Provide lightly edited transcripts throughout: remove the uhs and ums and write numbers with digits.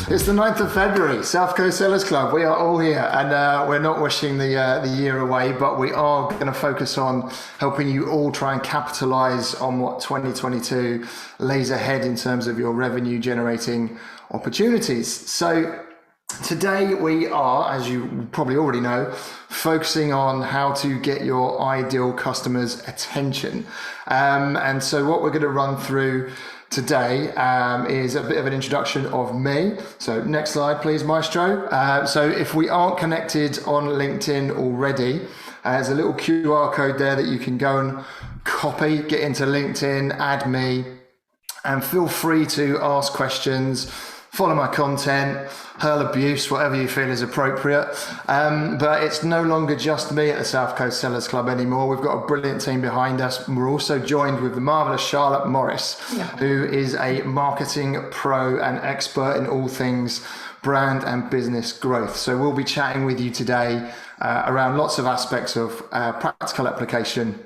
It's the 9th of February, South Coast Sellers Club. We are all here, and we're not wishing the year away, but we are going to focus on helping you all try and capitalize on what 2022 lays ahead in terms of your revenue generating opportunities. So today we are, as you probably already know, focusing on how to get your ideal customers' attention. And so what we're going to run through today is a bit of an introduction of me. So next slide, please, Maestro. So if we aren't connected on LinkedIn already, there's a little QR code there that you can go and copy, get into LinkedIn, add me, and feel free to ask questions, follow my content, hurl abuse, whatever you feel is appropriate. But it's no longer just me at the South Coast Sellers Club anymore. We've got a brilliant team behind us. We're also joined with the marvellous Charlotte Morris, who is a marketing pro and expert in all things brand and business growth. So we'll be chatting with you today around lots of aspects of practical application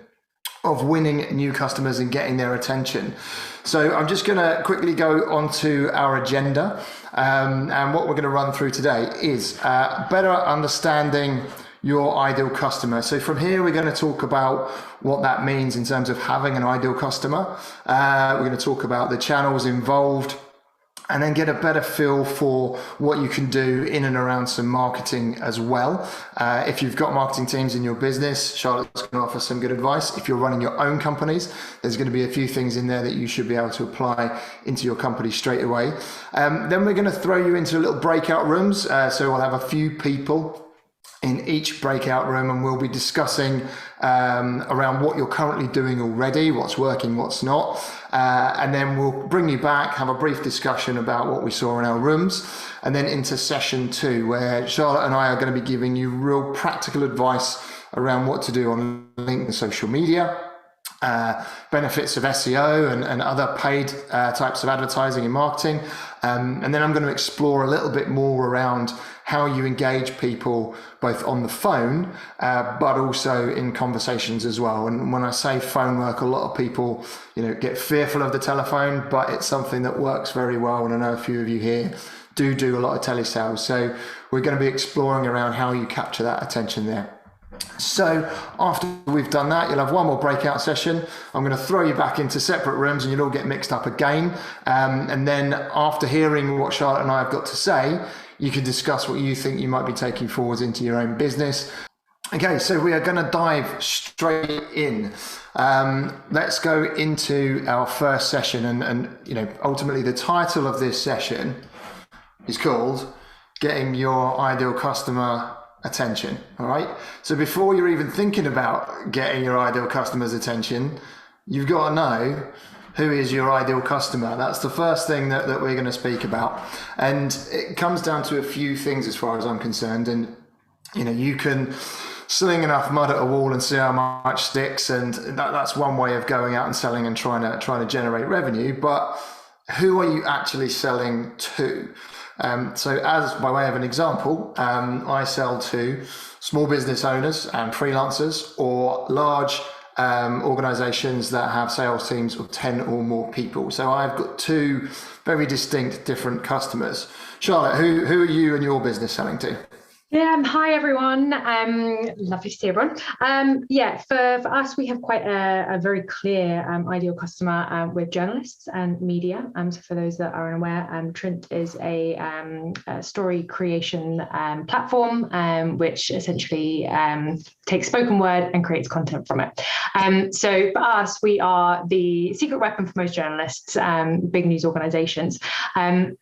of winning new customers and getting their attention. So I'm just going to quickly go onto our agenda, and what we're going to run through today is better understanding your ideal customer. So from here, we're going to talk about what that means in terms of having an ideal customer. We're going to talk about the channels involved, and then get a better feel for what you can do in and around some marketing as well. If you've got marketing teams in your business, Charlotte's going to offer some good advice. If you're running your own companies, there's going to be a few things in there that you should be able to apply into your company straight away. Then we're going to throw you into little breakout rooms. So we'll have a few people in each breakout room, and we'll be discussing around what you're currently doing already, what's working, what's not. And then we'll bring you back, have a brief discussion about what we saw in our rooms, and then into session 2, where Charlotte and I are going to be giving you real practical advice around what to do on LinkedIn and social media, benefits of SEO and other paid types of advertising and marketing. And then I'm going to explore a little bit more around how you engage people both on the phone, but also in conversations as well. And when I say phone work, a lot of people, get fearful of the telephone, but it's something that works very well. And I know a few of you here do a lot of telesales. So we're going to be exploring around how you capture that attention there. So after we've done that, you'll have one more breakout session. I'm going to throw you back into separate rooms and you'll all get mixed up again. And then after hearing what Charlotte and I have got to say, you can discuss what you think you might be taking forwards into your own business. Okay, so we are going to dive straight in. Let's go into our first session. And ultimately the title of this session is called Getting Your Ideal Customer Attention. All right. So before you're even thinking about getting your ideal customer's attention, you've got to know who is your ideal customer. That's the first thing that we're going to speak about. And it comes down to a few things as far as I'm concerned. And, you can sling enough mud at a wall and see how much sticks. And that's one way of going out and selling and trying to generate revenue. But who are you actually selling to? So as by way of an example, I sell to small business owners and freelancers, or large organizations that have sales teams of 10 or more people. So I've got two very distinct different customers. Charlotte, who are you and your business selling to? Yeah, hi everyone. Lovely to see everyone. For us, we have quite a very clear ideal customer with journalists and media. So for those that are unaware, Trint is a story creation platform, which essentially takes spoken word and creates content from it. So for us, we are the secret weapon for most journalists, big news organizations.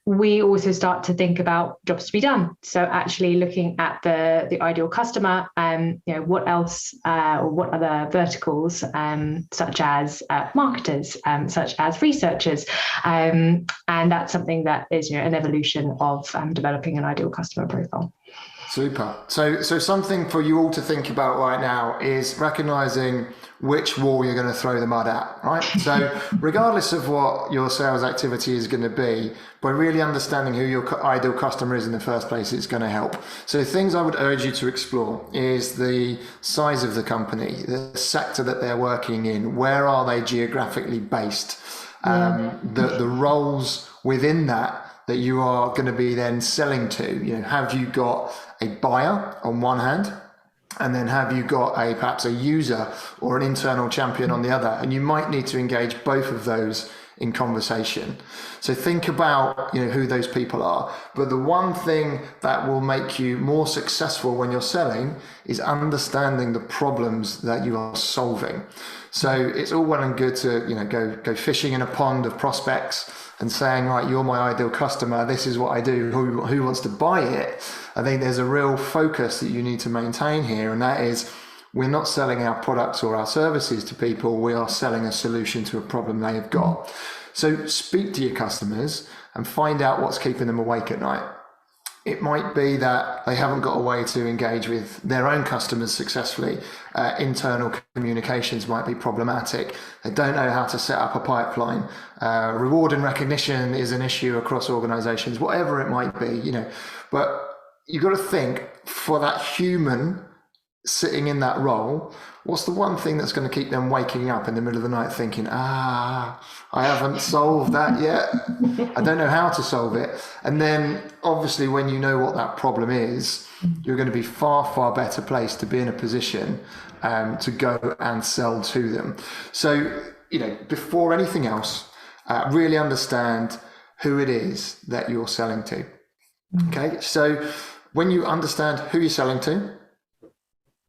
We also start to think about jobs to be done. So actually looking at the ideal customer, what else or what other verticals, such as marketers, such as researchers, and that's something that is an evolution of developing an ideal customer profile. Super. So something for you all to think about right now is recognizing which wall you're going to throw the mud at, right? So regardless of what your sales activity is going to be, by really understanding who your ideal customer is in the first place, it's going to help. So things I would urge you to explore is the size of the company, the sector that they're working in, where are they geographically based, the roles within that that you are going to be then selling to? Have you got a buyer on one hand, and then have you got perhaps a user or an internal champion on the other? And you might need to engage both of those in conversation. So think about who those people are. But the one thing that will make you more successful when you're selling is understanding the problems that you are solving. So it's all well and good to go fishing in a pond of prospects and saying, right, you're my ideal customer, this is what I do, who wants to buy it? I think there's a real focus that you need to maintain here, and that is, we're not selling our products or our services to people, we are selling a solution to a problem they have got. So speak to your customers and find out what's keeping them awake at night. It might be that they haven't got a way to engage with their own customers successfully. Internal communications might be problematic. They don't know how to set up a pipeline. Reward and recognition is an issue across organizations, whatever it might be, But you've got to think, for that human sitting in that role, what's the one thing that's going to keep them waking up in the middle of the night thinking, I haven't solved that yet. I don't know how to solve it. And then obviously when you know what that problem is, you're going to be far, far better placed to be in a position to go and sell to them. So, before anything else, really understand who it is that you're selling to. Okay, so when you understand who you're selling to,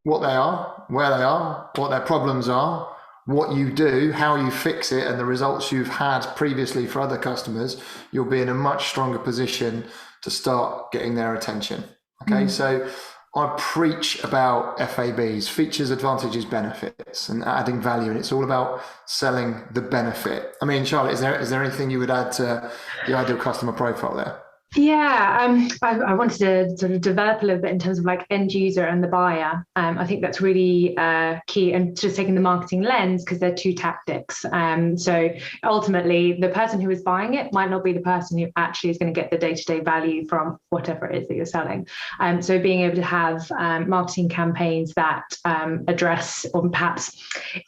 what they are, where they are, what their problems are, what you do, how you fix it, and the results you've had previously for other customers, you'll be in a much stronger position to start getting their attention. Okay, So I preach about FABs, features, advantages, benefits, and adding value, and it's all about selling the benefit. I mean, Charlotte, is there anything you would add to the ideal customer profile there? Yeah, I wanted to sort of develop a little bit in terms of like end user and the buyer. I think that's really key, and just taking the marketing lens, because they're two tactics. So ultimately, the person who is buying it might not be the person who actually is going to get the day-to-day value from whatever it is that you're selling. So being able to have marketing campaigns that address or perhaps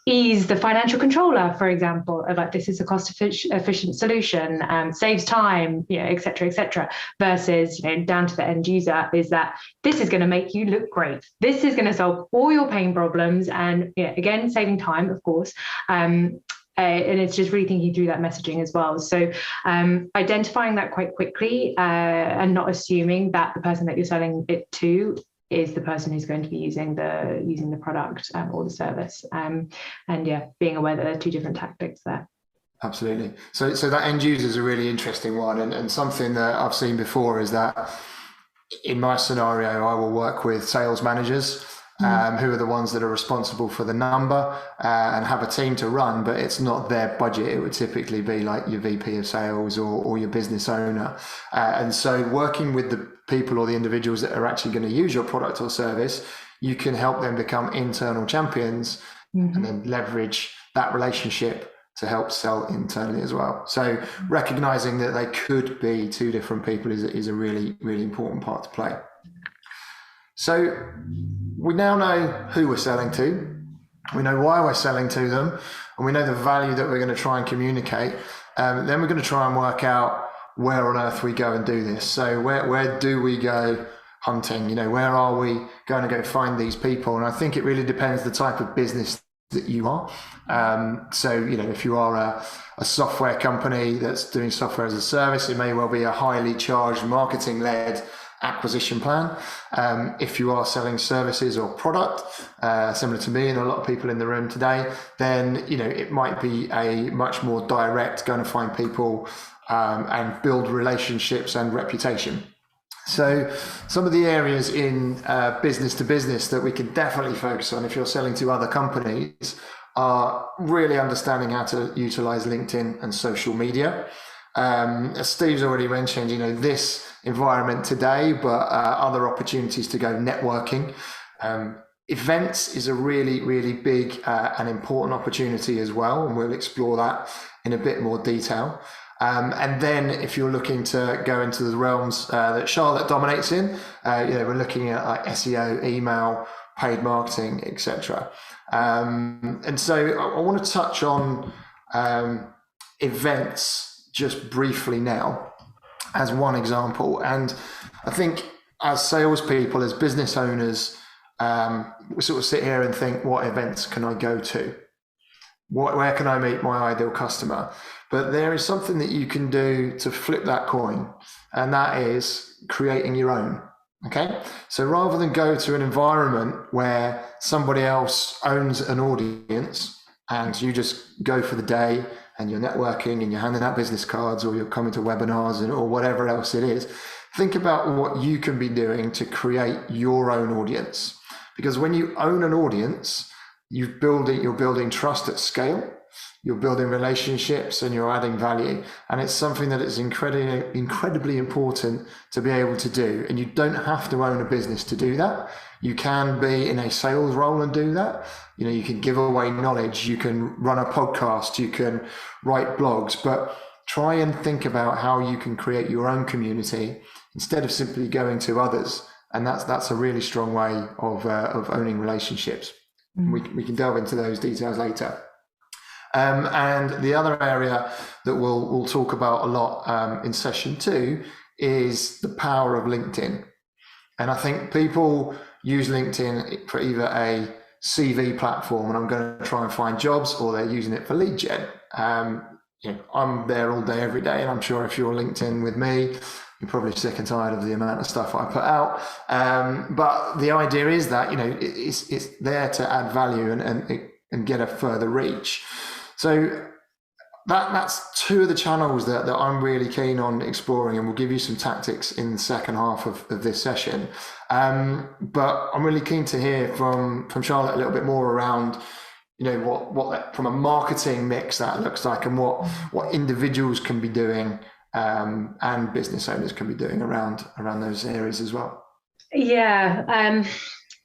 ease the financial controller, for example, of like, this is a cost-efficient solution, saves time, et cetera, et cetera. Versus, down to the end user, is that this is going to make you look great. This is going to solve all your pain problems, and again, saving time, of course. And it's just really thinking through that messaging as well. So identifying that quite quickly, and not assuming that the person that you're selling it to is the person who's going to be using the product or the service. And being aware that there are two different tactics there. Absolutely. So that end user is a really interesting one, and something that I've seen before is that in my scenario, I will work with sales managers who are the ones that are responsible for the number and have a team to run, but it's not their budget. It would typically be like your VP of sales or your business owner. And so working with the people or the individuals that are actually going to use your product or service, you can help them become internal champions and then leverage that relationship to help sell internally as well. So recognizing that they could be two different people is a really, really important part to play. So we now know who we're selling to, we know why we're selling to them, and we know the value that we're going to try and communicate. Then we're going to try and work out where on earth we go and do this. So where do we go hunting? Where are we going to go find these people? And I think it really depends the type of business that you are. So if you are a software company that's doing software as a service, it may well be a highly charged marketing-led acquisition plan. If you are selling services or product, similar to me and a lot of people in the room today, then it might be a much more direct, going to find people and build relationships and reputation. So some of the areas in business to business that we can definitely focus on if you're selling to other companies are really understanding how to utilize LinkedIn and social media. As Steve's already mentioned, this environment today, but other opportunities to go networking. Events is a really, really big and important opportunity as well, and we'll explore that in a bit more detail. And then if you're looking to go into the realms that Charlotte dominates in, we're looking at like SEO, email, paid marketing, etc. And so I want to touch on events just briefly now. as one example. And I think as salespeople, as business owners, we sort of sit here and think, what events can I go to? Where can I meet my ideal customer? But there is something that you can do to flip that coin, and that is creating your own. Okay, so rather than go to an environment where somebody else owns an audience and you just go for the day and you're networking and you're handing out business cards or you're coming to webinars or whatever else it is, think about what you can be doing to create your own audience. Because when you own an audience, you're building trust at scale, you're building relationships, and you're adding value. And it's something that is incredibly important to be able to do. And you don't have to own a business to do that. You can be in a sales role and do that. You know, you can give away knowledge, you can run a podcast, you can write blogs, but try and think about how you can create your own community instead of simply going to others. And that's a really strong way of owning relationships. We can delve into those details later. And the other area that we'll talk about a lot in session 2 is the power of LinkedIn. And I think people use LinkedIn for either a CV platform, and I'm going to try and find jobs, or they're using it for lead gen. You know, I'm there all day, every day, and I'm sure if you're LinkedIn with me, you're probably sick and tired of the amount of stuff I put out. But the idea is that, you know, it's there to add value and get a further reach. So that's 2 of the channels that I'm really keen on exploring, and we'll give you some tactics in the second half of this session. But I'm really keen to hear from Charlotte a little bit more around, you know, what from a marketing mix that looks like, and what individuals can be doing and business owners can be doing around those areas as well. Yeah.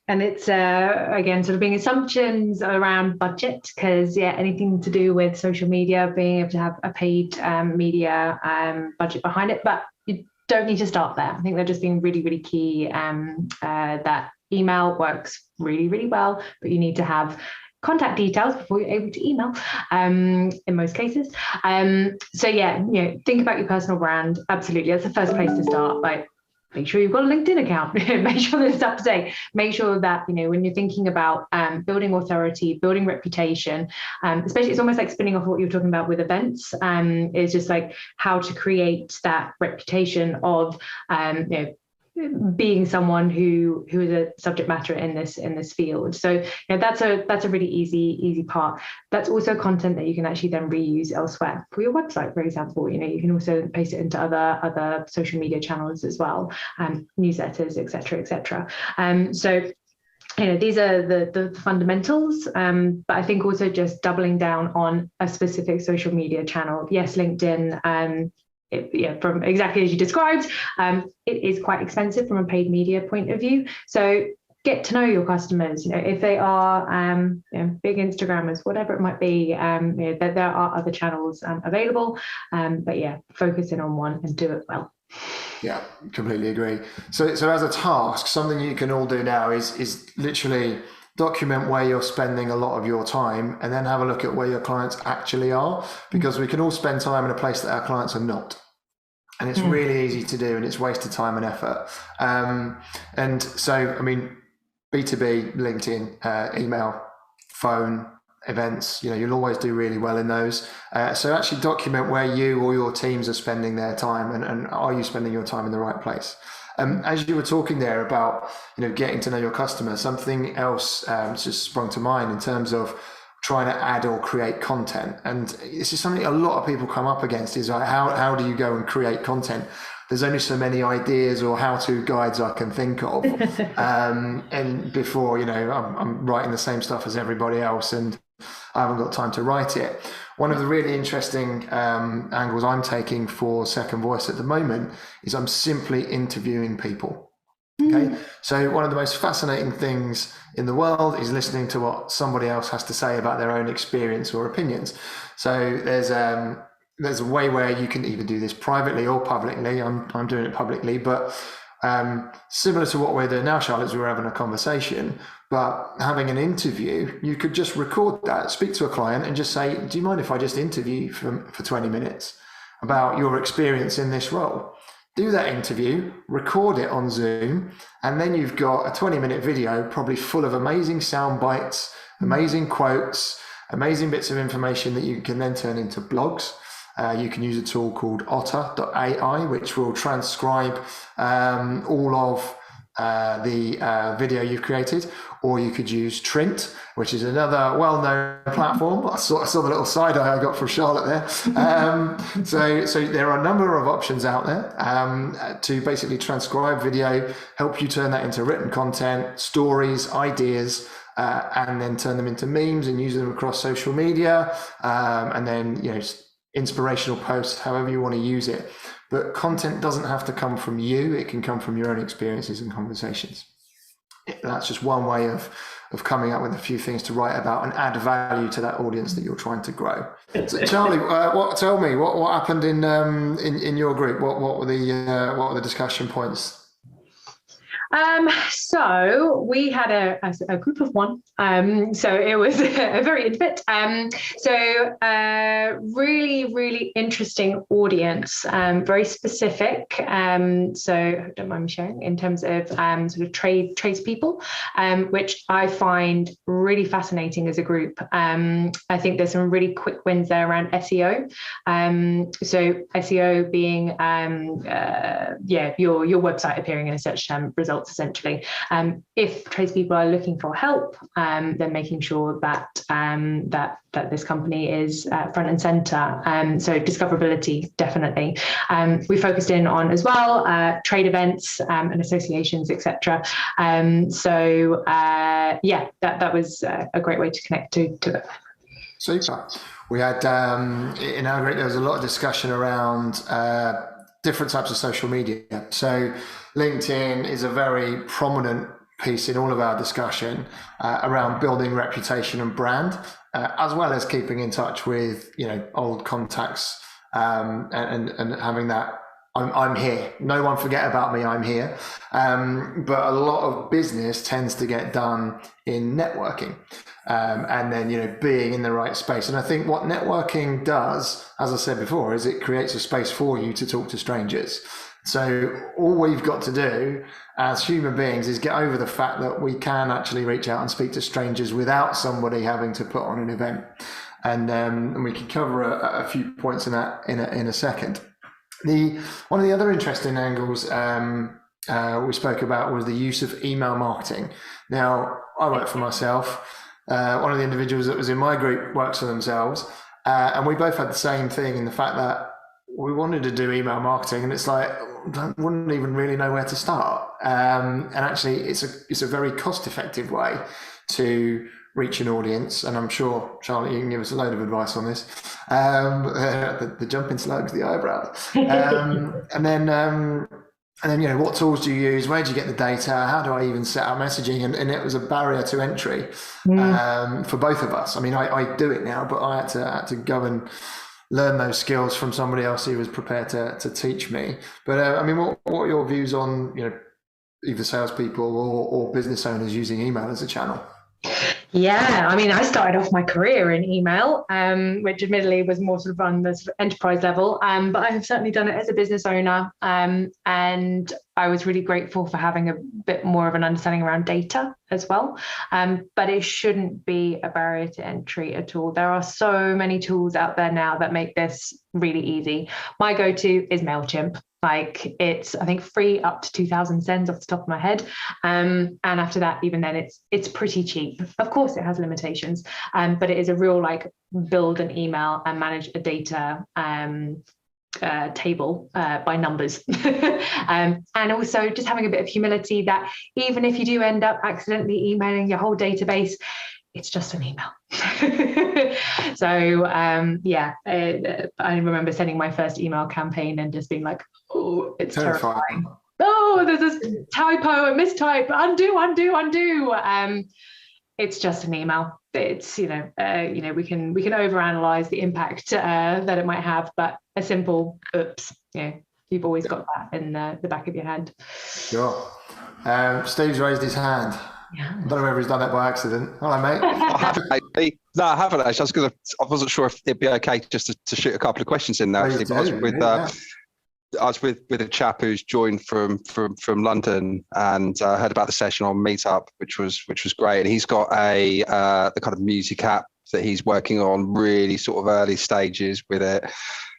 And it's, again, sort of being assumptions around budget, because, anything to do with social media, being able to have a paid media budget behind it. But you don't need to start there. I think they're just being really, really key, that email works really, really well, but you need to have contact details before you're able to email, in most cases. So, think about your personal brand. Absolutely. That's the first place to start. Like, make sure you've got a LinkedIn account, make sure that it's up to date, make sure that, you know, when you're thinking about building authority, building reputation, especially it's almost like spinning off what you're talking about with events, is just like how to create that reputation of, being someone who is a subject matter in this field. So, you know, that's a really easy part. That's also content that you can actually then reuse elsewhere for your website, for example. You know, you can also paste it into other social media channels as well, newsletters, etc. So, you know, these are the fundamentals, but I think also just doubling down on a specific social media channel. Yes, LinkedIn. From exactly as you described, it is quite expensive from a paid media point of view. So get to know your customers. You know, if they are big Instagrammers, whatever it might be, there are other channels available. But focus in on one and do it well. Yeah, completely agree. So as a task, something you can all do now is literally document where you're spending a lot of your time, and then have a look at where your clients actually are, because we can all spend time in a place that our clients are not. And it's really easy to do, and it's wasted time and effort. And so, I mean, B2B, LinkedIn, email, phone, events, you know, you'll always do really well in those. So actually document where you or your teams are spending their time, and are you spending your time in the right place? As you were talking there about, you know, getting to know your customer, something else just sprung to mind in terms of trying to add or create content. And this is something a lot of people come up against, is like, how do you go and create content? There's only so many ideas or how-to guides I can think of. And before, you know, I'm writing the same stuff as everybody else, and I haven't got time to write it. One of the really interesting angles I'm taking for Second Voice at the moment is I'm simply interviewing people. Okay, so one of the most fascinating things in the world is listening to what somebody else has to say about their own experience or opinions. So there's a way where you can either do this privately or publicly. I'm doing it publicly, but similar to what we're doing now, Charlotte, is we're having a conversation, but having an interview, you could just record that, speak to a client and just say, do you mind if I just interview you for 20 minutes about your experience in this role? do that interview, record it on Zoom, and then you've got a 20-minute video probably full of amazing sound bites, amazing quotes, amazing bits of information that you can then turn into blogs. You can use a tool called otter.ai, which will transcribe all of the video you've created, or you could use Trint, which is another well-known platform. I saw the little side eye I got from Charlotte there. So there are a number of options out there to basically transcribe video, help you turn that into written content, stories, ideas, and then turn them into memes and use them across social media, and then inspirational posts, however you want to use it. But content doesn't have to come from you. It can come from your own experiences and conversations. That's just one way of coming up with a few things to write about and add value to that audience that you're trying to grow. So Charlie, tell me what happened in your group? What were the discussion points? So we had a group of one. So it was a very intimate. Really, really interesting audience, very specific. So don't mind me sharing in terms of sort of tradespeople, which I find really fascinating as a group. I think there's some really quick wins there around SEO. So SEO being your website appearing in a search term results essentially. If tradespeople are looking for help, then making sure that that this company is front and center. So discoverability, definitely. We focused in on as well trade events and associations, etc. That was a great way to connect to it. Super. We had in our group there was a lot of discussion around different types of social media. So LinkedIn is a very prominent piece in all of our discussion around building reputation and brand, as well as keeping in touch with old contacts and having that I'm here. No one forget about me. I'm here. But a lot of business tends to get done in networking, and then being in the right space. And I think what networking does, as I said before, is it creates a space for you to talk to strangers. So all we've got to do as human beings is get over the fact that we can actually reach out and speak to strangers without somebody having to put on an event. And we can cover a few points in that in a second. One of the other interesting angles we spoke about was the use of email marketing. Now, I work for myself. One of the individuals that was in my group works for themselves, and we both had the same thing in the fact that we wanted to do email marketing, and it's like wouldn't even really know where to start. And actually, it's a very cost-effective way to reach an audience, and I'm sure Charlotte, you can give us a load of advice on this. The jumping slugs, the eyebrows, and then what tools do you use? Where do you get the data? How do I even set up messaging? And it was a barrier to entry for both of us. I mean, I do it now, but I had to go and learn those skills from somebody else who was prepared to teach me. But I mean, what are your views on either salespeople or business owners using email as a channel? Yeah, I mean, I started off my career in email, which admittedly was more sort of on the sort of enterprise level, but I have certainly done it as a business owner, and I was really grateful for having a bit more of an understanding around data as well, but it shouldn't be a barrier to entry at all. There are so many tools out there now that make this really easy. My go-to is MailChimp. Like it's, I think, free up to 2,000 sends off the top of my head. And after that, even then it's pretty cheap. Of course, it has limitations, but it is a real build an email and manage a data table by numbers. And also just having a bit of humility that even if you do end up accidentally emailing your whole database, it's just an email. So I remember sending my first email campaign and just being like, oh, it's terrifying. Oh, there's this typo, a mistype, undo. It's just an email. It's we can overanalyze the impact that it might have, but a simple oops, you've always got that in the back of your head. Sure. Steve's raised his hand. Yeah. I don't know whether he's done that by accident. Hello, mate. I haven't actually. No, I haven't actually. I wasn't sure if it'd be okay just to shoot a couple of questions in there. I was with a chap who's joined from London, and heard about the session on Meetup, which was great. And he's got the kind of music app that he's working on, really sort of early stages with it.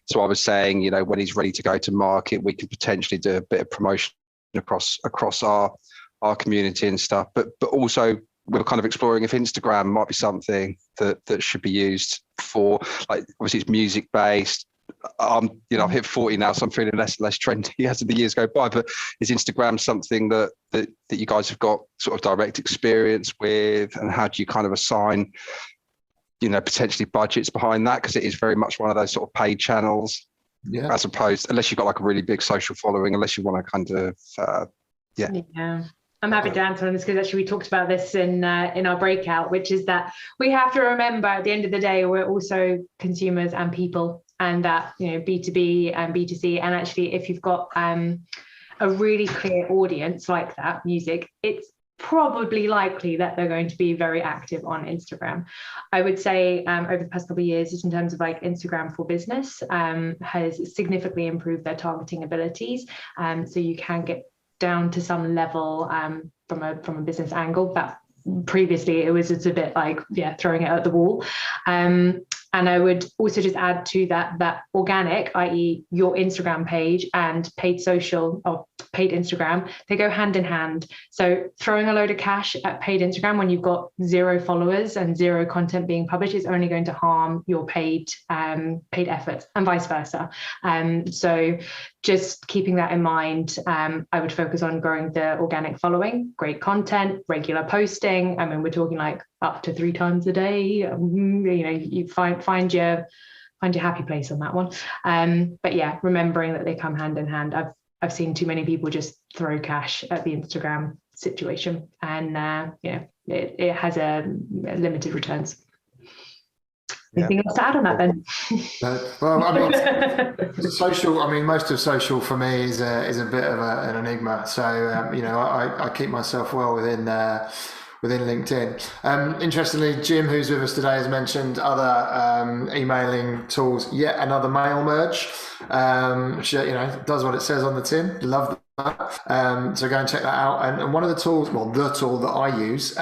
So I was saying, when he's ready to go to market, we could potentially do a bit of promotion across our community and stuff. But also we're kind of exploring if Instagram might be something that should be used for, like, obviously it's music based. I've hit 40 now, so I'm feeling less trendy as the years go by. But is Instagram something that you guys have got sort of direct experience with, and how do you kind of assign, potentially budgets behind that? Because it is very much one of those sort of paid channels, as opposed, unless you've got like a really big social following, unless you want to kind of, Yeah. I'm happy to answer on this because actually we talked about this in our breakout, which is that we have to remember at the end of the day, we're also consumers and people, and that, B2B and B2C. And actually, if you've got a really clear audience like that, music, it's probably likely that they're going to be very active on Instagram. I would say over the past couple of years, just in terms of like Instagram for business, has significantly improved their targeting abilities. So you can get down to some level from a business angle, but previously it was just a bit like throwing it at the wall. And I would also just add to that organic, i.e. your Instagram page, and paid social or paid Instagram, they go hand in hand. So throwing a load of cash at paid Instagram when you've got 0 followers and 0 content being published is only going to harm your paid efforts, and vice versa. So just keeping that in mind, I would focus on growing the organic following, great content, regular posting. I mean, we're talking like up to 3 times a day. You find your happy place on that one. But yeah, remembering that they come hand in hand. I've seen too many people just throw cash at the Instagram situation, and it has a limited returns. Anything else to add on that, Ben? Well, I mean, social. I mean, most of social for me is a bit of an enigma. So I keep myself well within LinkedIn. Interestingly, Jim, who's with us today, has mentioned other emailing tools. Yet another mail merge, which does what it says on the tin. Love that. So go and check that out. And one of the tools, the tool that I use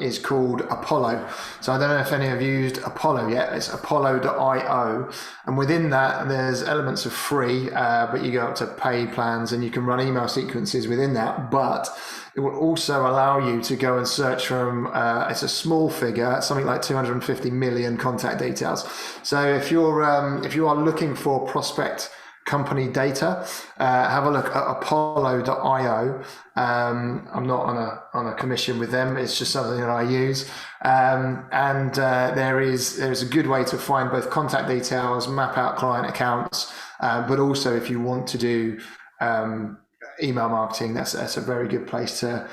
is called Apollo. So I don't know if any of you used Apollo yet. It's apollo.io, and within that there's elements of free, but you go up to paid plans and you can run email sequences within that. But it will also allow you to go and search from, it's a small figure, something like 250 million contact details. So if you are looking for prospect company data, have a look at apollo.io. I'm not on a commission with them. It's just something that I use. There's a good way to find both contact details, map out client accounts, but also if you want to do email marketing, that's a very good place to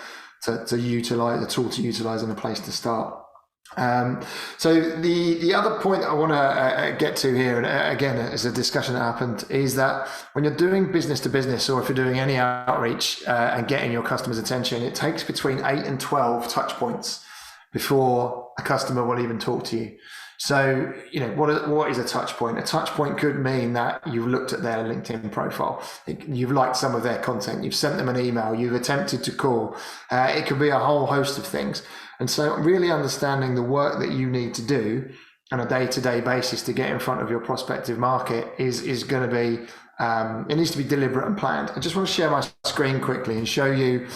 utilize, a tool to utilize, and a place to start. So the other point I want to get to here, and again, is a discussion that happened, is that when you're doing business to business, or if you're doing any outreach and getting your customers' attention, it takes between 8 and 12 touch points before a customer will even talk to you. So, what is a touch point? A touch point could mean that you've looked at their LinkedIn profile, you've liked some of their content, you've sent them an email, you've attempted to call. It could be a whole host of things. And so really understanding the work that you need to do on a day-to-day basis to get in front of your prospective market is going to be, it needs to be deliberate and planned. I just want to share my screen quickly and show you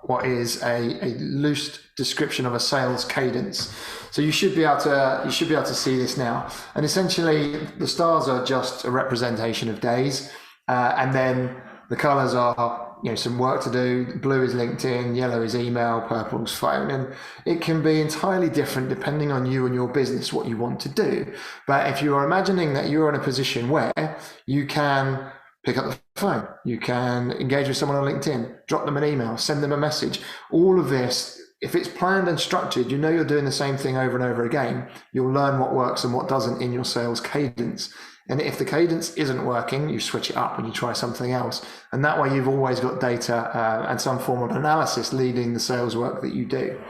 what is a loose description of a sales cadence. So you should be able to see this now. And essentially the stars are just a representation of days, and then the colors are some work to do. Blue is LinkedIn, yellow is email, purple is phone, and it can be entirely different depending on you and your business, what you want to do. But if you are imagining that you're in a position where you can pick up the phone, you can engage with someone on LinkedIn, drop them an email, send them a message, all of this, if it's planned and structured, you're doing the same thing over and over again, you'll learn what works and what doesn't in your sales cadence. And if the cadence isn't working, you switch it up and you try something else. And that way you've always got data and some form of analysis leading the sales work that you do.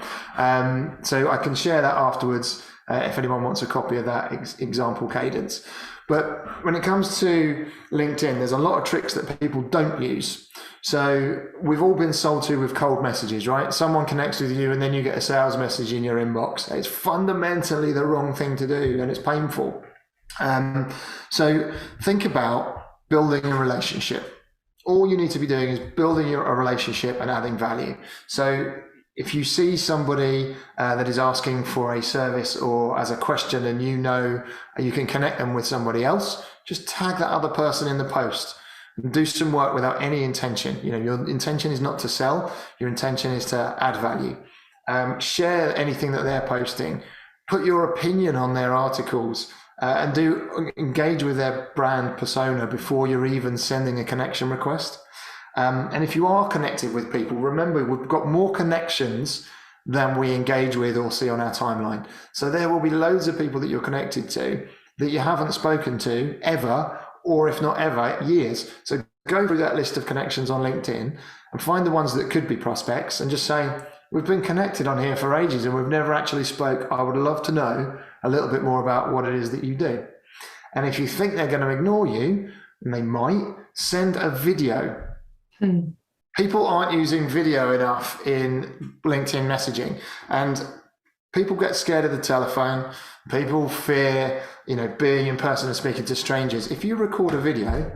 So I can share that afterwards. if anyone wants a copy of that example cadence. But when it comes to LinkedIn, there's a lot of tricks that people don't use. So we've all been sold to with cold messages, right? Someone connects with you and then you get a sales message in your inbox. It's fundamentally the wrong thing to do, and it's painful. So think about building a relationship. All you need to be doing is building a relationship and adding value. So if you see somebody that is asking for a service or as a question, and you can connect them with somebody else, just tag that other person in the post and do some work without any intention. Your intention is not to sell. Your intention is to add value. Share anything that they're posting. Put your opinion on their articles. And engage with their brand persona before you're even sending a connection request. And if you are connected with people, remember, we've got more connections than we engage with or see on our timeline. So there will be loads of people that you're connected to that you haven't spoken to ever, or if not ever, years. So go through that list of connections on LinkedIn and find the ones that could be prospects and just say, we've been connected on here for ages and we've never actually spoke. I would love to know a little bit more about what it is that you do. And if you think they're going to ignore you, and they might, send a video. People aren't using video enough in LinkedIn messaging, and people get scared of the telephone. People fear, being in person and speaking to strangers. If you record a video,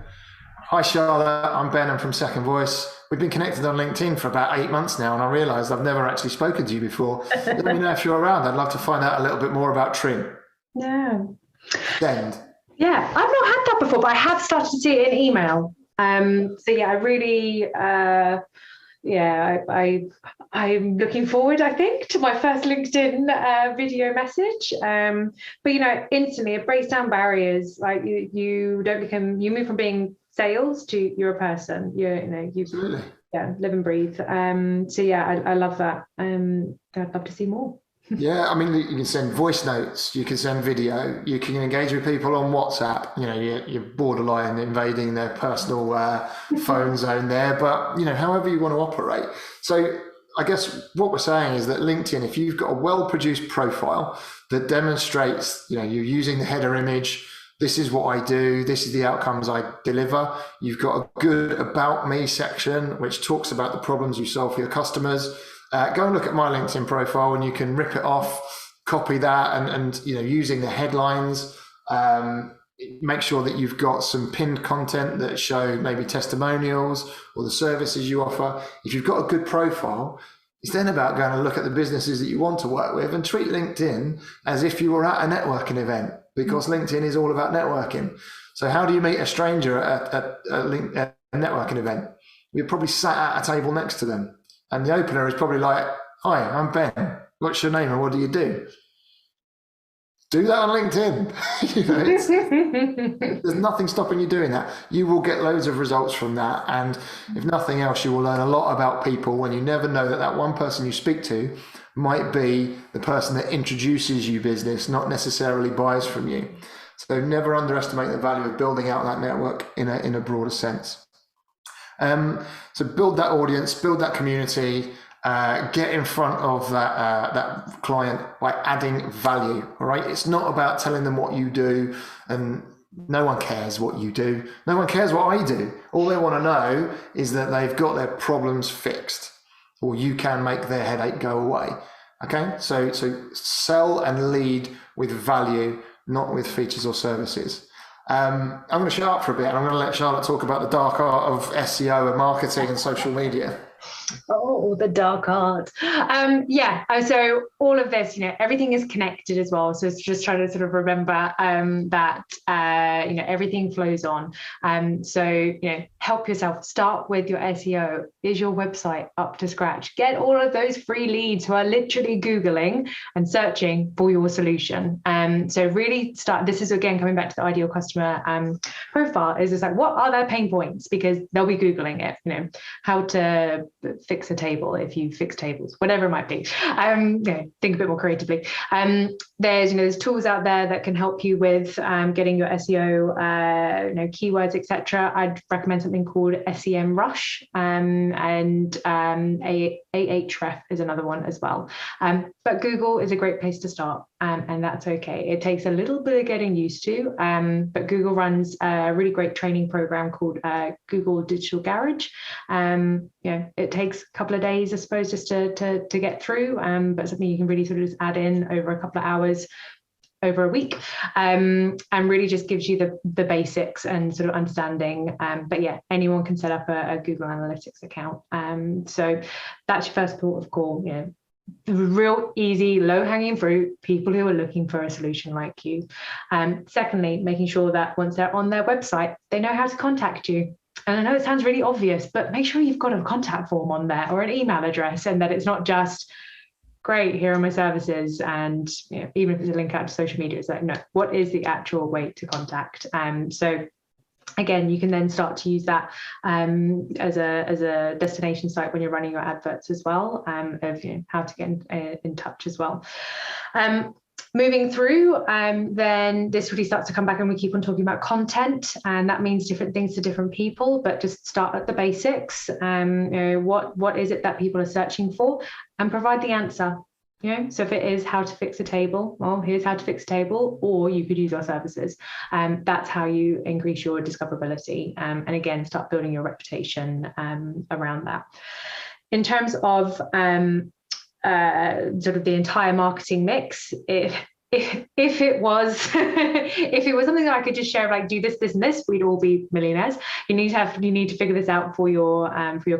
hi Charlotte, I'm Ben, I'm from Second Voice. We've been connected on LinkedIn for about 8 months now, and I realised I've never actually spoken to you before. Let me know if you're around. I'd love to find out a little bit more about Trim. Yeah. Send. Yeah, I've not had that before, but I have started to see it in email. So yeah, I really, I'm looking forward, I think, to my first LinkedIn video message. But instantly it breaks down barriers. Like you move from being sales to you're a person. You Absolutely. Live and breathe. So yeah, I love that. I'd love to see more. Yeah, I mean, you can send voice notes, you can send video, you can engage with people on WhatsApp. You're borderline invading their personal phone zone there, but however you want to operate. So I guess what we're saying is that LinkedIn, if you've got a well-produced profile that demonstrates, you're using the header image, this is what I do, this is the outcomes I deliver. You've got a good about me section, which talks about the problems you solve for your customers. Go and look at my LinkedIn profile and you can rip it off, copy that and using the headlines, make sure that you've got some pinned content that show maybe testimonials or the services you offer. If you've got a good profile, it's then about going to look at the businesses that you want to work with and treat LinkedIn as if you were at a networking event, because LinkedIn is all about networking. So how do you meet a stranger at a networking event? You're probably sat at a table next to them. And the opener is probably like, hi, I'm Ben. What's your name and what do you do? Do that on LinkedIn. There's nothing stopping you doing that. You will get loads of results from that. And if nothing else, you will learn a lot about people when you never know that one person you speak to might be the person that introduces you business, not necessarily buys from you. So never underestimate the value of building out that network in a broader sense. So build that audience, build that community, get in front of that client by adding value. All right. It's not about telling them what you do, and no one cares what you do. No one cares what I do. All they want to know is that they've got their problems fixed, or you can make their headache go away. Okay. So sell and lead with value, not with features or services. I'm going to shut up for a bit and I'm going to let Charlotte talk about the dark art of SEO and marketing and social media. Oh, the dark art. So all of this, everything is connected as well. So it's just trying to sort of remember that everything flows on. So help yourself. Start with your SEO. Is your website up to scratch? Get all of those free leads who are literally Googling and searching for your solution. So really start. This is again coming back to the ideal customer profile. Is like, what are their pain points? Because they'll be Googling it. How to fix a table, if you fix tables, whatever it might be. Think a bit more creatively. There's tools out there that can help you with getting your SEO, keywords, etc. I'd recommend something called SEM Rush, and Ahref is another one as well. But Google is a great place to start, and that's okay. It takes a little bit of getting used to, but Google runs a really great training program called Google Digital Garage. It takes a couple of days, I suppose, just to get through, but something you can really sort of just add in over a couple of hours over a week, and really just gives you the basics and sort of understanding. But yeah, anyone can set up a Google Analytics account. So that's your first port of call. The real easy, low-hanging fruit, people who are looking for a solution like you. Secondly, making sure that once they're on their website, they know how to contact you. And I know it sounds really obvious, but make sure you've got a contact form on there or an email address, and that it's not just, great, here are my services, and even if it's a link out to social media, it's like, no, what is the actual way to contact? So again, you can then start to use that as a destination site when you're running your adverts as well, of how to get in touch as well. Moving through, then this really starts to come back, and we keep on talking about content, and that means different things to different people, but just start at the basics. What is it that people are searching for, and provide the answer. So if it is how to fix a table, well, here's how to fix a table, or you could use our services. That's how you increase your discoverability, and again, start building your reputation around that. In terms of sort of the entire marketing mix, if it was something that I could just share, like do this, this, and this, we'd all be millionaires. You need to figure this out for your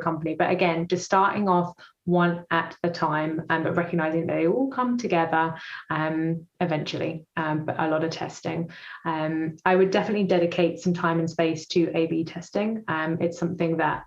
company. But again, just starting off one at a time, but recognizing they all come together eventually, but a lot of testing. I would definitely dedicate some time and space to A/B testing. It's something that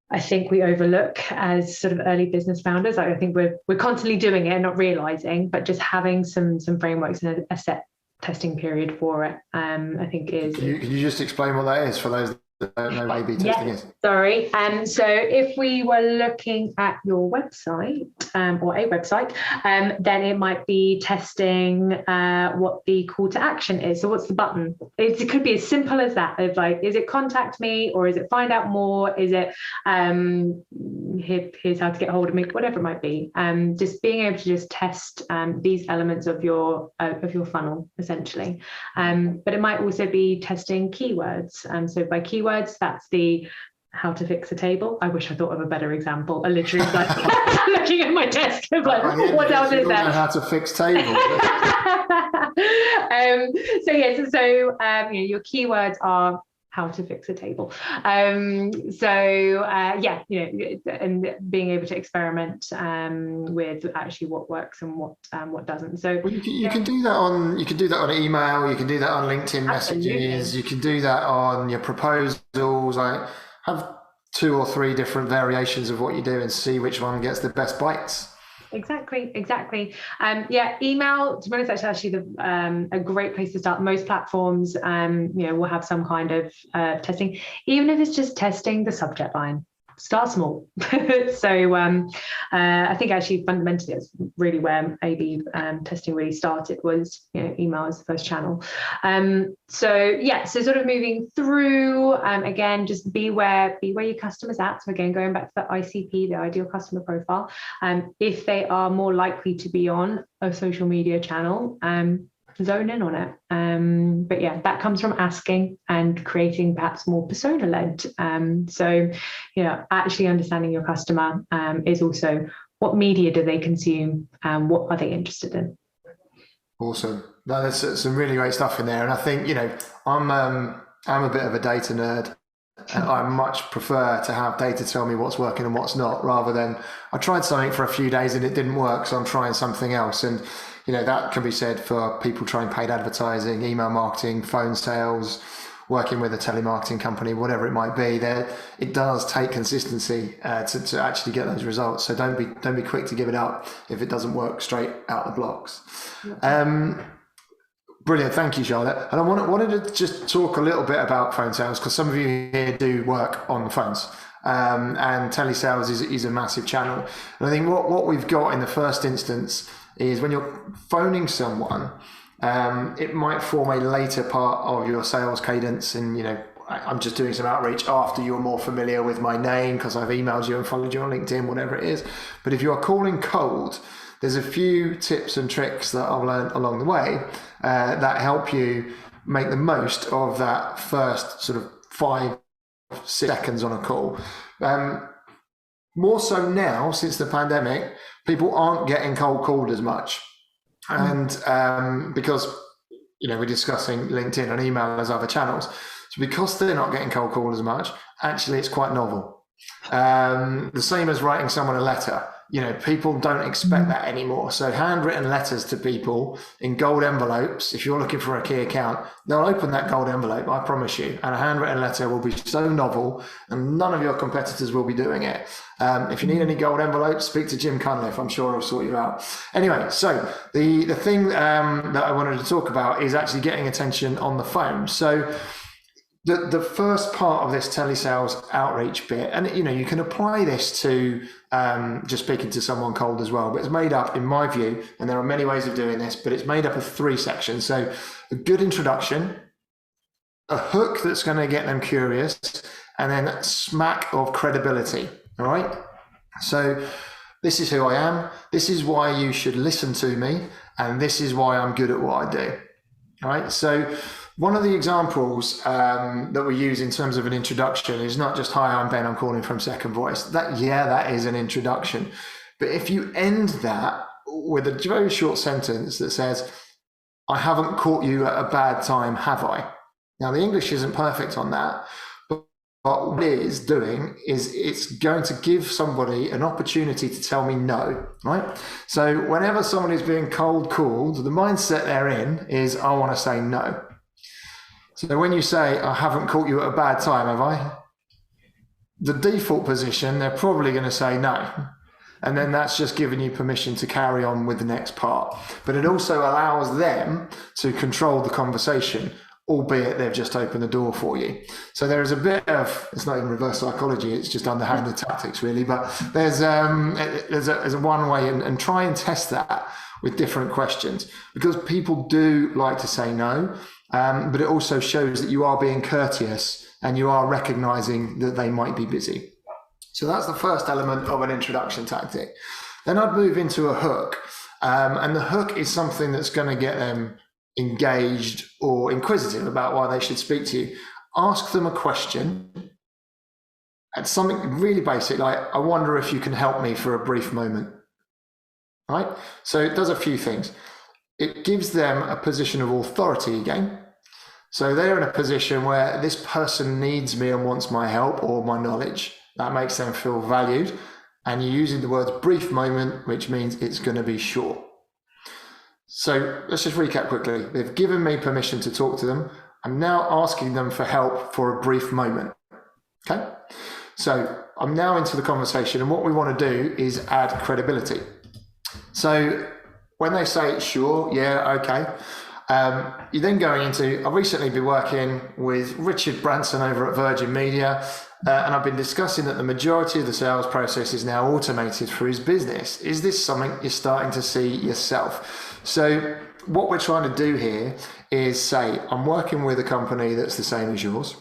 I think we overlook as sort of early business founders. I think we're constantly doing it and not realizing, but just having some frameworks and a set testing period for it, I think is. Can you just explain what that is for those that don't know what A/B testing is? Sorry. So if we were looking at your website, or a website, then it might be testing what the call to action is. So what's the button? It could be as simple as that. Of like, is it contact me, or is it find out more? Is it here's how to get hold of me? Whatever it might be. Just being able to just test these elements of your funnel, essentially. But it might also be testing keywords. So by keywords, that's the how to fix a table. I wish I thought of a better example. I literally like looking at my desk of like, what else is there? How to fix tables. Your keywords are how to fix a table. And being able to experiment with actually what works and what doesn't. So you can do that on email. You can do that on LinkedIn messages. You can do that on your proposals. I have 2 or 3 different variations of what you do and see which one gets the best bites. Exactly. Email, to be honest, that's actually a great place to start. Most platforms, will have some kind of testing, even if it's just testing the subject line. Start small. So I think actually fundamentally it's really where A/B testing really started, was email as the first channel. So sort of moving through, again, just be where your customer's at. So again, going back to the ICP, the ideal customer profile, if they are more likely to be on a social media channel, zone in on it. But that comes from asking and creating perhaps more persona led. So actually understanding your customer is also, what media do they consume, what are they interested in. Awesome. No, there's some really great stuff in there, and I think I'm a bit of a data nerd, and I much prefer to have data tell me what's working and what's not, rather than I tried something for a few days and it didn't work, so I'm trying something else. And that can be said for people trying paid advertising, email marketing, phone sales, working with a telemarketing company, whatever it might be. It does take consistency to actually get those results. So don't be quick to give it up if it doesn't work straight out the blocks. Brilliant, thank you, Charlotte. And I wanted to just talk a little bit about phone sales, because some of you here do work on the phones. and telesales is a massive channel. And I think what we've got in the first instance is when you're phoning someone, it might form a later part of your sales cadence, and I'm just doing some outreach after you're more familiar with my name because I've emailed you and followed you on LinkedIn, whatever it is. But if you are calling cold, there's a few tips and tricks that I've learned along the way that help you make the most of that first sort of 5-6 seconds on a call. More so now, since the pandemic, people aren't getting cold called as much. And because, we're discussing LinkedIn and email as other channels. So because they're not getting cold called as much, actually it's quite novel. The same as writing someone a letter. People don't expect that anymore. So handwritten letters to people in gold envelopes, if you're looking for a key account, they'll open that gold envelope, I promise you. And a handwritten letter will be so novel and none of your competitors will be doing it. If you need any gold envelopes, speak to Jim Cunliffe. I'm sure he'll sort you out. Anyway, so the thing that I wanted to talk about is actually getting attention on the phone. So the first part of this telesales outreach bit, and you can apply this to just speaking to someone cold as well, but it's made up, in my view, and there are many ways of doing this, but it's made up of 3 sections. So a good introduction, a hook that's going to get them curious, and then a smack of credibility. All right. So this is who I am. This is why you should listen to me. And this is why I'm good at what I do. All right. So one of the examples that we use in terms of an introduction is not just, hi, I'm Ben, I'm calling from Second Voice. That is an introduction. But if you end that with a very short sentence that says, I haven't caught you at a bad time, have I? Now, the English isn't perfect on that, but what it is doing is it's going to give somebody an opportunity to tell me no, right? So whenever someone is being cold called, the mindset they're in is, I want to say no. So when you say, I haven't caught you at a bad time, have I? The default position, they're probably going to say no. And then that's just giving you permission to carry on with the next part. But it also allows them to control the conversation, albeit they've just opened the door for you. So there is a bit of, it's not even reverse psychology, it's just underhanded tactics really, but there's a one way, and try and test that with different questions, because people do like to say no. But it also shows that you are being courteous and you are recognizing that they might be busy. So that's the first element of an introduction tactic. Then I'd move into a hook. And the hook is something that's going to get them engaged or inquisitive about why they should speak to you. Ask them a question and something really basic, like, I wonder if you can help me for a brief moment. Right? So it does a few things. It gives them a position of authority again. So they're in a position where this person needs me and wants my help or my knowledge. That makes them feel valued. And you're using the words brief moment, which means it's going to be short. So let's just recap quickly. They've given me permission to talk to them. I'm now asking them for help for a brief moment. Okay. So I'm now into the conversation, and what we want to do is add credibility. So when they say, sure, yeah, okay, you're then going into, I've recently been working with Richard Branson over at Virgin Media, and I've been discussing that the majority of the sales process is now automated for his business. Is this something you're starting to see yourself? So what we're trying to do here is say, I'm working with a company that's the same as yours.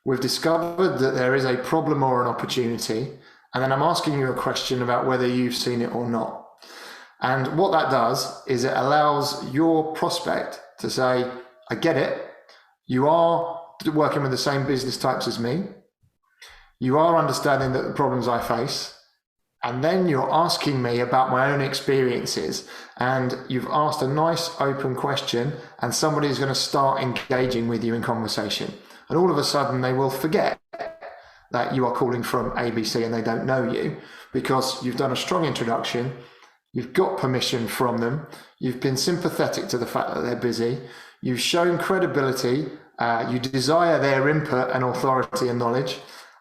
We've discovered that there is a problem or an opportunity, and then I'm asking you a question about whether you've seen it or not. And what that does is it allows your prospect to say, I get it. You are working with the same business types as me. You are understanding that the problems I face. And then you're asking me about my own experiences. And you've asked a nice open question, and somebody's going to start engaging with you in conversation. And all of a sudden they will forget that you are calling from ABC and they don't know you, because you've done a strong introduction. You've got permission from them. You've been sympathetic to the fact that they're busy. You've shown credibility. You desire their input and authority and knowledge.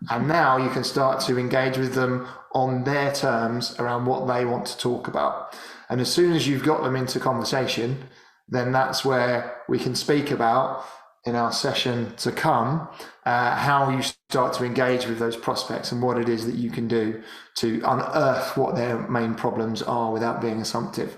And now you can start to engage with them on their terms around what they want to talk about. And as soon as you've got them into conversation, then that's where we can speak about in our session to come how you start to engage with those prospects and what it is that you can do to unearth what their main problems are without being assumptive.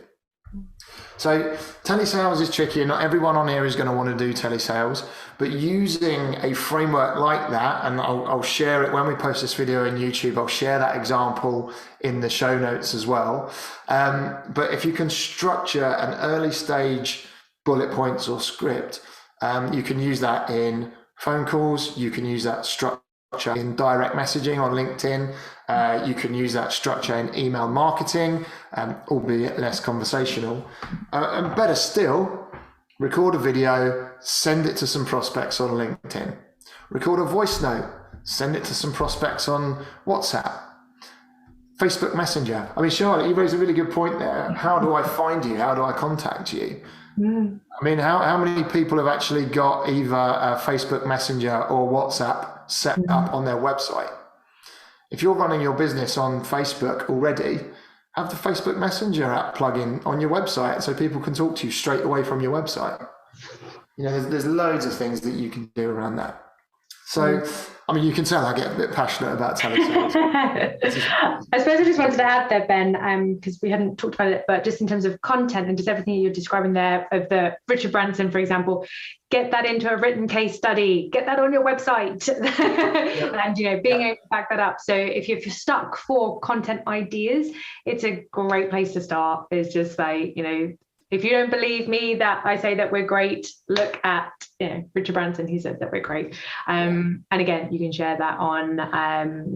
So telesales is tricky, and not everyone on here is going to want to do telesales, but using a framework like that, and I'll share it when we post this video on YouTube, I'll share that example in the show notes as well. But if you can structure an early stage bullet points or script, you can use that in phone calls, you can use that structure in direct messaging on LinkedIn, you can use that structure in email marketing, albeit less conversational. And better still, record a video, send it to some prospects on LinkedIn. Record a voice note, send it to some prospects on WhatsApp. Facebook Messenger. I mean, Charlotte, you raised a really good point there. How do I find you? How do I contact you? I mean, how many people have actually got either a Facebook Messenger or WhatsApp set up on their website? If you're running your business on Facebook already, have the Facebook Messenger app plug-in on your website so people can talk to you straight away from your website. You know, there's loads of things that you can do around that. So, I mean, you can tell I get a bit passionate about telesales. I suppose I just wanted to add there, Ben, because we hadn't talked about it, but just in terms of content and just everything you're describing there of the Richard Branson, for example, get that into a written case study, get that on your website, and, you know, being able to back that up. So if you're stuck for content ideas, it's a great place to start. It's just like, you know, if you don't believe me that I say that we're great, look at, you know, Richard Branson, he says that we're great. And again, you can share that on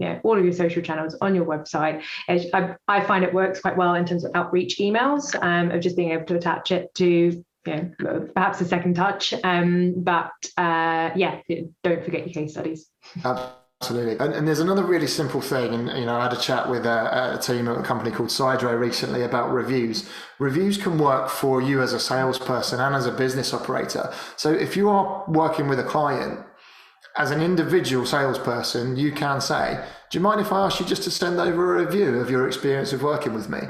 you know, all of your social channels, on your website. I find it works quite well in terms of outreach emails, of just being able to attach it to, you know, perhaps a second touch. But yeah, don't forget your case studies. Absolutely. And there's another really simple thing. And, you know, I had a chat with a team at a company called Sidro recently about reviews. Reviews can work for you as a salesperson and as a business operator. So if you are working with a client, as an individual salesperson, you can say, do you mind if I ask you just to send over a review of your experience of working with me?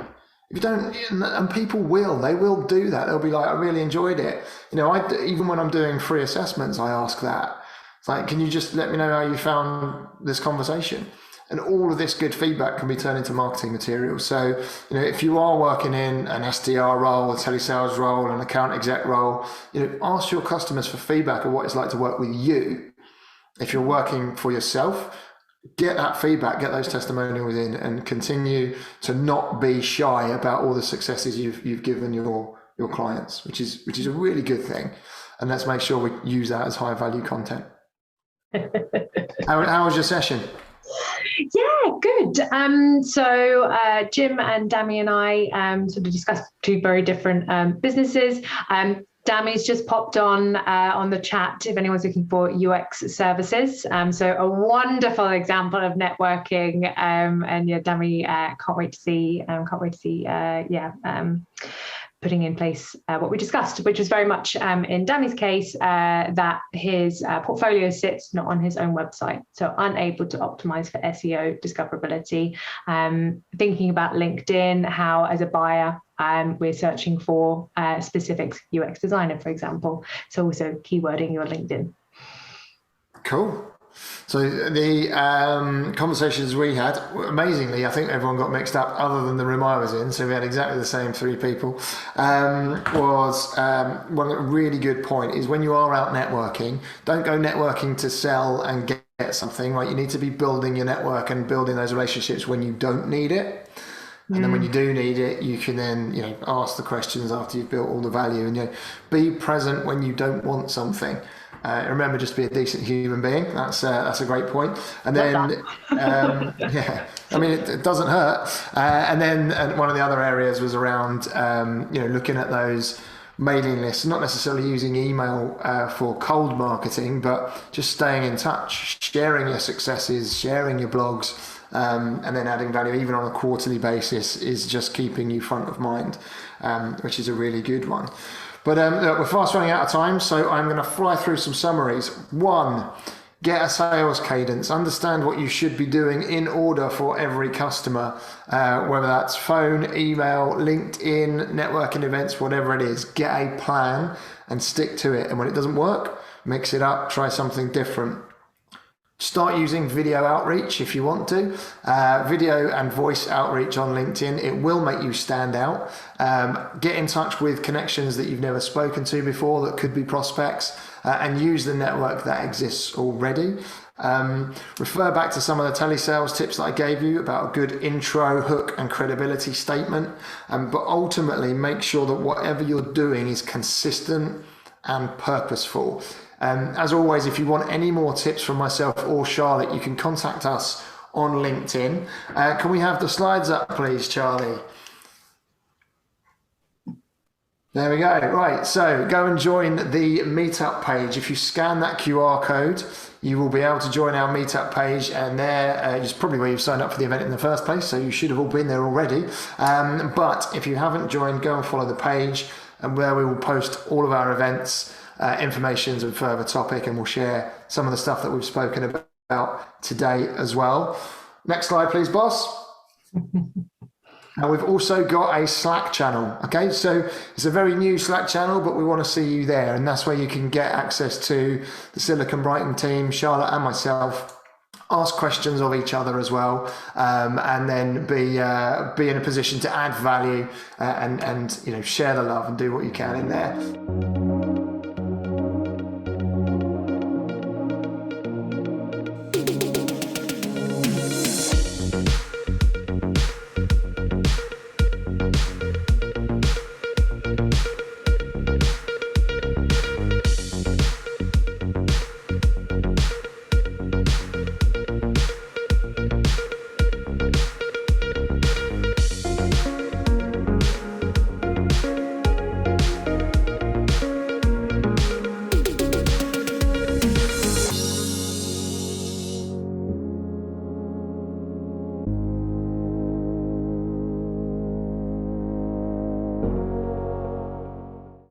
If you don't, and people they will do that. They'll be like, I really enjoyed it. You know, even when I'm doing free assessments, I ask that. It's like, can you just let me know how you found this conversation? And all of this good feedback can be turned into marketing material. So, you know, if you are working in an SDR role, a telesales role, an account exec role, you know, ask your customers for feedback of what it's like to work with you. If you're working for yourself, get that feedback, get those testimonials in, and continue to not be shy about all the successes you've given your clients, which is a really good thing. And let's make sure we use that as high value content. How was your session? Yeah, good. So Jim and Dami and I sort of discussed two very different businesses. Dami's just popped on the chat if anyone's looking for UX services. So a wonderful example of networking. And yeah, Dami, can't wait to see. Putting in place what we discussed, which was very much in Dami's case, that his portfolio sits not on his own website, so unable to optimize for SEO discoverability. Thinking about LinkedIn, how as a buyer we're searching for a specific UX designer, for example. So also keywording your LinkedIn. Cool. So the conversations we had, amazingly, I think everyone got mixed up other than the room I was in. So we had exactly the same three people. One really good point is when you are out networking, don't go networking to sell and get something, right? You need to be building your network and building those relationships when you don't need it. And then when you do need it, you can then, you know, ask the questions after you've built all the value, and, you know, be present when you don't want something. Remember, just be a decent human being. That's a great point. And then, yeah, I mean, it doesn't hurt. And then one of the other areas was around, you know, looking at those mailing lists, not necessarily using email for cold marketing, but just staying in touch, sharing your successes, sharing your blogs, and then adding value even on a quarterly basis is just keeping you front of mind, which is a really good one. But look, we're fast running out of time, so I'm going to fly through some summaries. 1, get a sales cadence. Understand what you should be doing in order for every customer, whether that's phone, email, LinkedIn, networking events, whatever it is. Get a plan and stick to it. And when it doesn't work, mix it up, try something different. Start using video outreach if you want to. Video and voice outreach on LinkedIn, it will make you stand out. Get in touch with connections that you've never spoken to before that could be prospects, and use the network that exists already. Refer back to some of the telesales tips that I gave you about a good intro, hook and credibility statement. But ultimately make sure that whatever you're doing is consistent and purposeful. As always, if you want any more tips from myself or Charlotte, you can contact us on LinkedIn. Can we have the slides up, please, Charlie? There we go. Right, so go and join the meetup page. If you scan that QR code, you will be able to join our meetup page, and there is probably where you've signed up for the event in the first place, so you should have all been there already. But if you haven't joined, go and follow the page, and where we will post all of our events, informations and further topic, and we'll share some of the stuff that we've spoken about today as well. Next slide, please, boss. And we've also got a Slack channel. Okay, so it's a very new Slack channel, but we want to see you there, and that's where you can get access to the Silicon Brighton team, Charlotte and myself, ask questions of each other as well, and then be in a position to add value, and share the love and do what you can in there.